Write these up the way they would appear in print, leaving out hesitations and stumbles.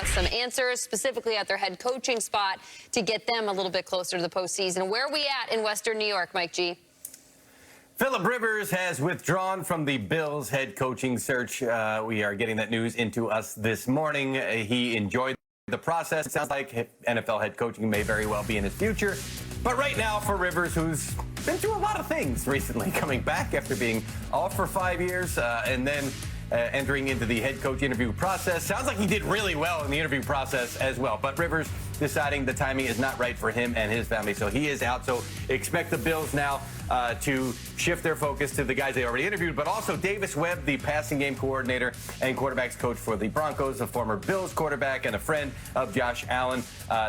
some answers, specifically at their head coaching spot, to get them a little bit closer to the postseason. Where are we at in Western New York, Mike G? Philip Rivers has withdrawn from the Bills head coaching search. We are getting that news into us this morning. He enjoyed the process. It sounds like NFL head coaching may very well be in his future. But right now for Rivers, who's been through a lot of things recently, coming back after being off for 5 years and then entering into the head coach interview process. Sounds like he did really well in the interview process as well. But Rivers deciding the timing is not right for him and his family, so he is out. So expect the Bills now to shift their focus to the guys they already interviewed, but also Davis Webb, the passing game coordinator and quarterbacks coach for the Broncos, a former Bills quarterback and a friend of Josh Allen.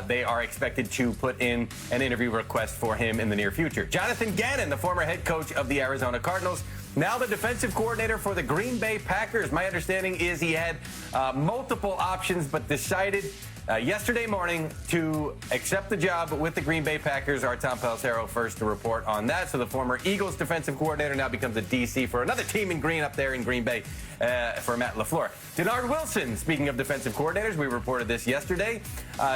They are expected to put in an interview request for him in the near future. Jonathan Gannon, the former head coach of the Arizona Cardinals, now the defensive coordinator for the Green Bay Packers. My understanding is he had multiple options, but decided yesterday morning to accept the job with the Green Bay Packers. Our Tom Pelissero first to report on that. So the former Eagles defensive coordinator now becomes a DC for another team in green up there in Green Bay for Matt LaFleur. Denard Wilson, speaking of defensive coordinators, we reported this yesterday.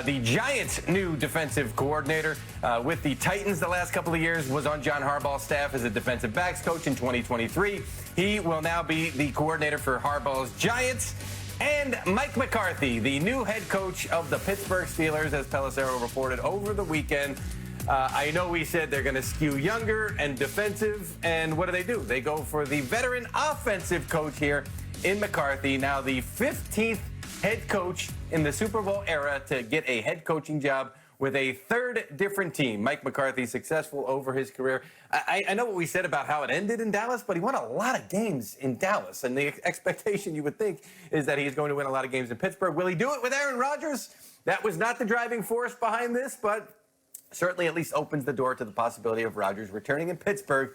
The Giants' new defensive coordinator with the Titans the last couple of years was on John Harbaugh's staff as a defensive backs coach in 2023. He will now be the coordinator for Harbaugh's Giants. And Mike McCarthy, the new head coach of the Pittsburgh Steelers, as Pelissero reported over the weekend. I know we said they're going to skew younger and defensive, and what do? They go for the veteran offensive coach here in McCarthy, now the 15th head coach in the Super Bowl era to get a head coaching job with a third different team. Mike McCarthy, successful over his career. I know what we said about how it ended in Dallas, but he won a lot of games in Dallas. And the expectation, you would think, is that he's going to win a lot of games in Pittsburgh. Will he do it with Aaron Rodgers? That was not the driving force behind this, but certainly at least opens the door to the possibility of Rodgers returning in Pittsburgh.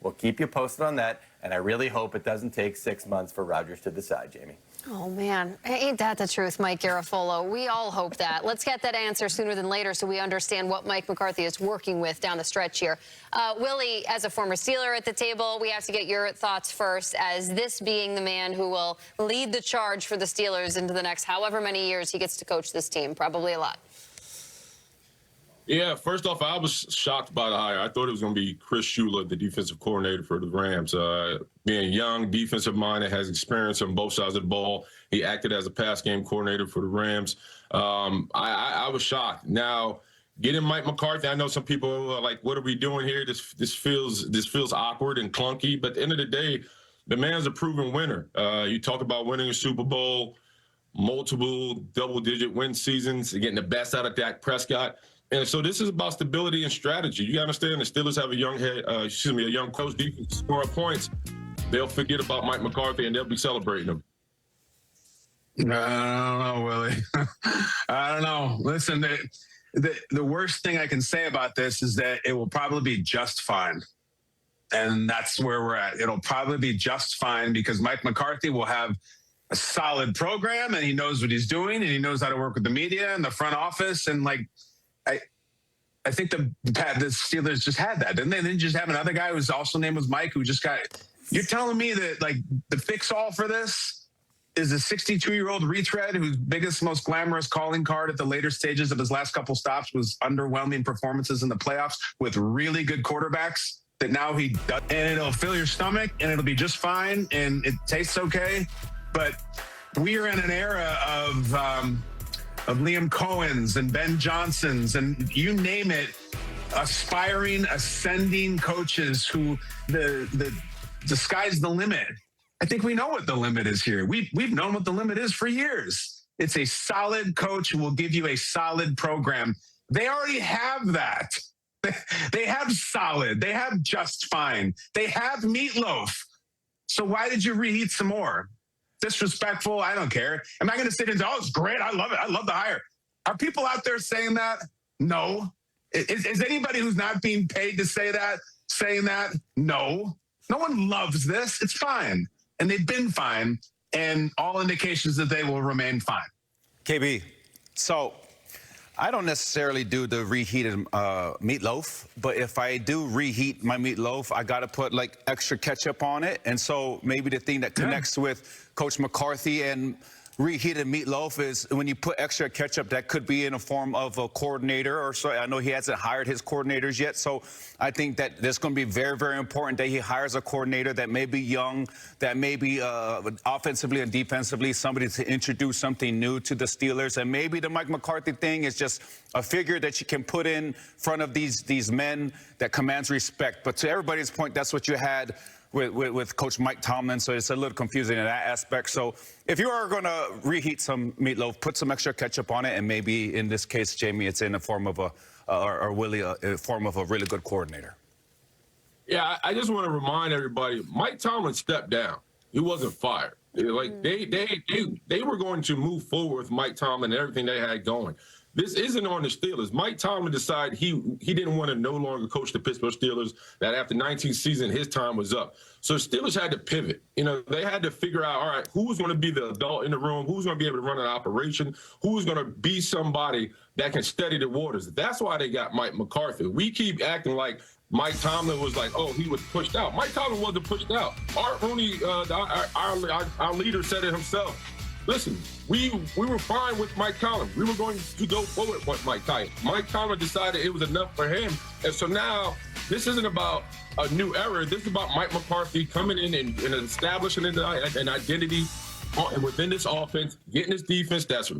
We'll keep you posted on that, and I really hope it doesn't take 6 months for Rodgers to decide, Jamie. Oh, man. Ain't that the truth, Mike Garafolo? We all hope that. Let's get that answer sooner than later so we understand what Mike McCarthy is working with down the stretch here. Willie, as a former Steeler at the table, we have to get your thoughts first, as this being the man who will lead the charge for the Steelers into the next however many years he gets to coach this team, probably a lot. Yeah, first off, I was shocked by the hire. I thought it was going to be Chris Shula, the defensive coordinator for the Rams. Being young, defensive minded, has experience on both sides of the ball. He acted as a pass game coordinator for the Rams. I was shocked. Now, getting Mike McCarthy, I know some people are like, what are we doing here? This feels awkward and clunky. But at the end of the day, the man's a proven winner. You talk about winning a Super Bowl, multiple double-digit win seasons, getting the best out of Dak Prescott. And so this is about stability and strategy. You got to understand the Steelers have a young coach, defense, score points. They'll forget about Mike McCarthy and they'll be celebrating him. I don't know, Willie. I don't know. Listen, the worst thing I can say about this is that it will probably be just fine. And that's where we're at. It'll probably be just fine because Mike McCarthy will have a solid program and he knows what he's doing and he knows how to work with the media and the front office. And I think the Steelers just had that, didn't they? They didn't just have another guy whose also name was Mike who just got it. You're telling me that the fix-all for this is a 62-year-old retread whose biggest, most glamorous calling card at the later stages of his last couple stops was underwhelming performances in the playoffs with really good quarterbacks that now he does. And it'll fill your stomach and it'll be just fine and it tastes okay. But we are in an era of Liam Cohen's and Ben Johnson's and you name it, aspiring, ascending coaches who the sky's the limit. I think we know what the limit is here. We've known what the limit is for years. It's a solid coach who will give you a solid program. They already have that. They have solid. They have just fine. They have meatloaf. So why did you reheat some more? Disrespectful, I don't care. Am I going to sit and say, oh, it's great, I love it, I love the hire? Are people out there saying that? No. Is anybody who's not being paid to say that saying that? No. No one loves this. It's fine. And they've been fine. And all indications that they will remain fine. KB, so I don't necessarily do the reheated meatloaf, but if I do reheat my meatloaf, I got to put like extra ketchup on it. And so maybe the thing that connects with Coach McCarthy and reheated meatloaf is when you put extra ketchup, that could be in a form of a coordinator or so. I know he hasn't hired his coordinators yet, so I think that it's going to be very, very important that he hires a coordinator that may be young, that may be offensively and defensively somebody to introduce something new to the Steelers. And maybe the Mike McCarthy thing is just a figure that you can put in front of these men that commands respect. But to everybody's point, that's what you had with Coach Mike Tomlin, so it's a little confusing in that aspect. So if you are going to reheat some meatloaf, put some extra ketchup on it, and maybe in this case, Jamie, it's in the form of or Willie, a form of a really good coordinator. Yeah, I just want to remind everybody, Mike Tomlin stepped down. He wasn't fired. Like they were going to move forward with Mike Tomlin and everything they had going. This isn't on the Steelers. Mike Tomlin decided he didn't want to no longer coach the Pittsburgh Steelers, that after 19th season, his time was up. So Steelers had to pivot. You know, they had to figure out, all right, who's going to be the adult in the room? Who's going to be able to run an operation? Who's going to be somebody that can steady the waters? That's why they got Mike McCarthy. We keep acting like Mike Tomlin was like, oh, he was pushed out. Mike Tomlin wasn't pushed out. Art Rooney, our leader, said it himself. Listen, we were fine with Mike Tomlin. We were going to go forward with Mike Tomlin. Mike Tomlin decided it was enough for him. And so now this isn't about a new era. This is about Mike McCarthy coming in and establishing an identity within this offense, getting this defense that's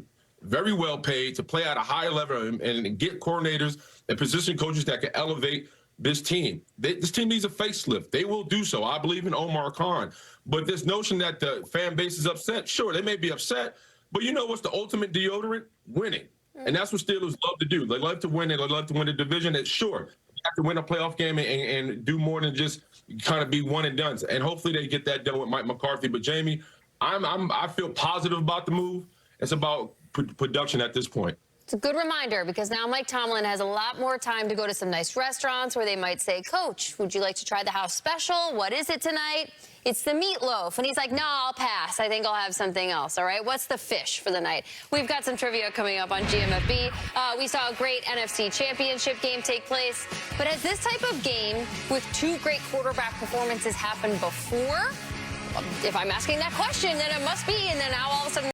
very well paid to play at a high level and get coordinators and position coaches that can elevate this team. This team needs a facelift. They will do so. I believe in Omar Khan. But this notion that the fan base is upset, sure, they may be upset, but you know what's the ultimate deodorant? Winning. And that's what Steelers love to do. They love to win. They love to win the division. It's sure, you have to win a playoff game and do more than just kind of be one and done. And hopefully they get that done with Mike McCarthy. But Jamie, I feel positive about the move. It's about production at this point. It's a good reminder because now Mike Tomlin has a lot more time to go to some nice restaurants where they might say, Coach, would you like to try the house special? What is it tonight? It's the meatloaf. And he's like, no, I'll pass. I think I'll have something else. All right. What's the fish for the night? We've got some trivia coming up on GMFB. We saw a great NFC championship game take place. But has this type of game with two great quarterback performances happened before? If I'm asking that question, then it must be. And then now all of a sudden,